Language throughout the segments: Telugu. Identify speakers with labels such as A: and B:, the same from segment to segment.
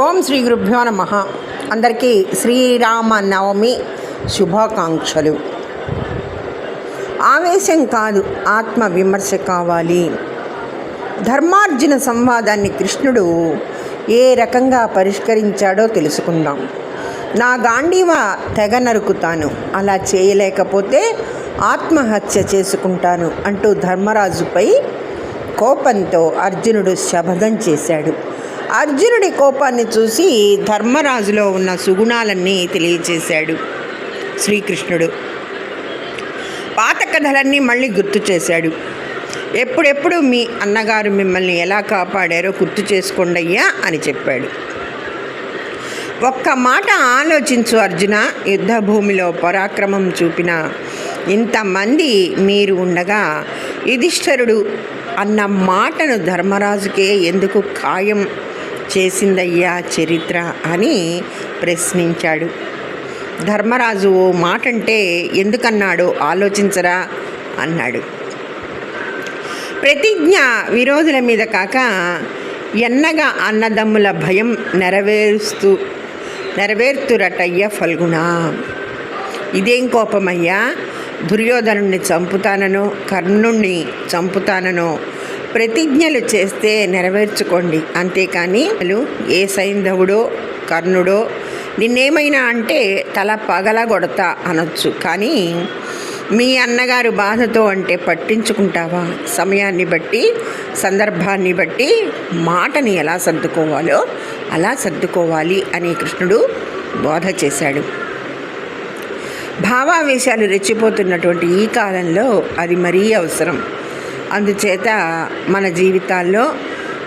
A: ఓం శ్రీ గురుభ్యో నమః. అందరికీ శ్రీరామ నవమి శుభాకాంక్షలు. ఆవేశం కాదు, ఆత్మ విమర్శ కావాలి. ధర్మార్జున సంవాదాన్ని కృష్ణుడు ఏ రకంగా పరిష్కరించాడో తెలుసుకుందాం. నా గాంధీవ తెగ నరుకుతాను, అలా చేయలేకపోతే ఆత్మహత్య చేసుకుంటాను అంటూ ధర్మరాజుపై కోపంతో అర్జునుడు శపథం చేశాడు. అర్జునుడి కోపాన్ని చూసి ధర్మరాజులో ఉన్న సుగుణాలన్నీ తెలియచేశాడు శ్రీకృష్ణుడు. పాత కథలన్నీ మళ్ళీ గుర్తు చేశాడు. ఎప్పుడెప్పుడు మీ అన్నగారు మిమ్మల్ని ఎలా కాపాడారో గుర్తు చేసుకోండి అయ్యా అని చెప్పాడు. ఒక్క మాట ఆలోచించు అర్జున, యుద్ధభూమిలో పరాక్రమం చూపిన ఇంతమంది మీరు ఉండగా యుధిష్ఠిరుడు అన్న మాటను ధర్మరాజుకే ఎందుకు ఖాయం చేసిందయ్యా చరిత్ర అని ప్రశ్నించాడు. ధర్మరాజు ఓ మాట అంటే ఎందుకన్నాడో ఆలోచించరా అన్నాడు. ప్రతిజ్ఞ విరోధుల మీద కాక ఎన్నగా అన్నదమ్ముల భయం నెరవేర్తురటయ్య ఫల్గుణ. ఇదేం కోపమయ్యా, దుర్యోధనుణ్ణి చంపుతాననో కర్ణుణ్ణి చంపుతాననో ప్రతిజ్ఞలు చేస్తే నెరవేర్చుకోండి, అంతేకాని ఏ సైంధవుడో కర్ణుడో నిన్నేమైనా అంటే తల పగలగొడతా అనొచ్చు, కానీ మీ అన్నగారు బాధతో అంటే పట్టించుకుంటావా? సమయాన్ని బట్టి సందర్భాన్ని బట్టి మాటని ఎలా సర్దుకోవాలో అలా సర్దుకోవాలి అని కృష్ణుడు బోధ చేశాడు. భావావేశాలు రెచ్చిపోతున్నటువంటి ఈ కాలంలో అది మరీ అవసరం. అందుచేత మన జీవితాల్లో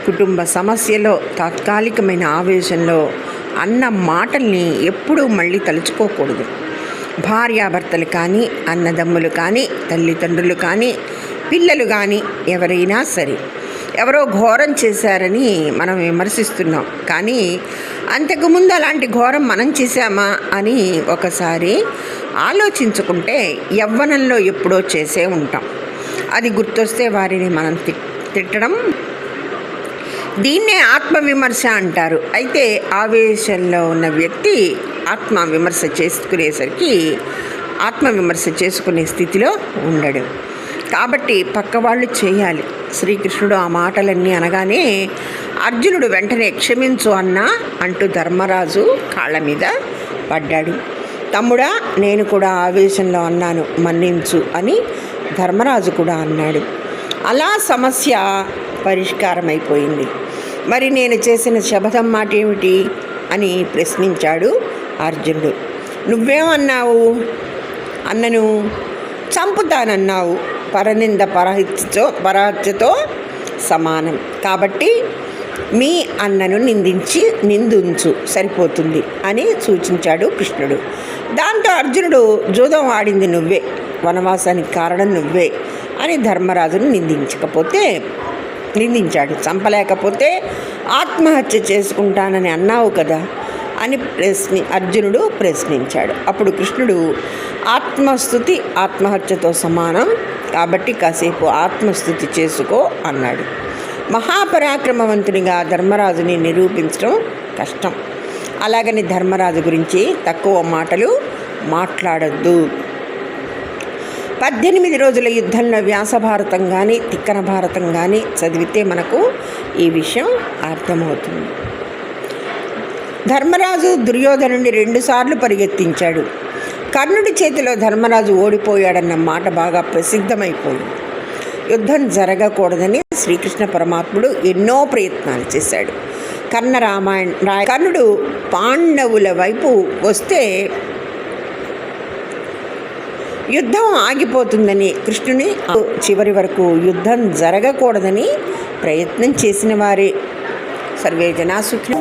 A: కుటుంబ సమస్యలో తాత్కాలికమైన ఆవేశంలో అన్న మాటల్ని ఎప్పుడూ మళ్ళీ తలుచుకోకూడదు. భార్యాభర్తలు కానీ, అన్నదమ్ములు కానీ, తల్లిదండ్రులు కానీ, పిల్లలు కానీ ఎవరైనా సరే ఎవరో ఘోరం చేశారని మనం విమర్శిస్తున్నాం, కానీ అంతకుముందు అలాంటి ఘోరం మనం చేశామా అని ఒకసారి ఆలోచించుకుంటే యవ్వనంలో ఎప్పుడో చేసే ఉంటాం. అది గుర్తొస్తే వారిని మనం తిట్టడం, దీన్నే ఆత్మవిమర్శ అంటారు. అయితే ఆవేశంలో ఉన్న వ్యక్తి ఆత్మవిమర్శ చేసుకునే స్థితిలో ఉండడు. కాబట్టి పక్కవాళ్ళు చేయాలి. శ్రీకృష్ణుడు ఆ మాటలన్నీ అనగానే అర్జునుడు వెంటనే క్షమించు అన్నా అంటూ ధర్మరాజు కాళ్ళ మీద పడ్డాడు. తమ్ముడా, నేను కూడా ఆవేశంలో అన్నాను, మన్నించు అని ధర్మరాజు కూడా అన్నాడు. అలా సమస్య పరిష్కారమైపోయింది. మరి నేను చేసిన శపథం మాట ఏమిటి అని ప్రశ్నించాడు అర్జునుడు. నువ్వేమన్నావు? అన్నను చంపుతానన్నావు. పరనింద పరహత్యతో సమానం. కాబట్టి మీ అన్నను నిందించు సరిపోతుంది అని సూచించాడు కృష్ణుడు. దాంతో అర్జునుడు జూదం ఆడింది నువ్వే, వనవాసానికి కారణం నువ్వే అని ధర్మరాజును నిందించాడు. చంపలేకపోతే ఆత్మహత్య చేసుకుంటానని అన్నావు కదా అని అర్జునుడు ప్రశ్నించాడు. అప్పుడు కృష్ణుడు ఆత్మస్తుతి ఆత్మహత్యతో సమానం, కాబట్టి కాసేపు ఆత్మస్తుతి చేసుకో అన్నాడు. మహాపరాక్రమవంతునిగా ధర్మరాజుని నిరూపించడం కష్టం. అలాగని ధర్మరాజు గురించి తక్కువ మాటలు మాట్లాడొద్దు. 18 రోజుల యుద్ధంలో వ్యాసభారతం కానీ తిక్కన భారతం కానీ చదివితే మనకు ఈ విషయం అర్థమవుతుంది. ధర్మరాజు దుర్యోధనుడిని 2 సార్లు పరిగెత్తించాడు. కర్ణుడి చేతిలో ధర్మరాజు ఓడిపోయాడన్న మాట బాగా ప్రసిద్ధమైపోయింది. యుద్ధం జరగకూడదని శ్రీకృష్ణ పరమాత్ముడు ఎన్నో ప్రయత్నాలు చేశాడు. కర్ణుడు పాండవుల వైపు వస్తే యుద్ధం ఆగిపోతుందని కృష్ణుని చివరి వరకు యుద్ధం జరగకూడదని ప్రయత్నం చేసిన వారే. సర్వే జనా సుఖినో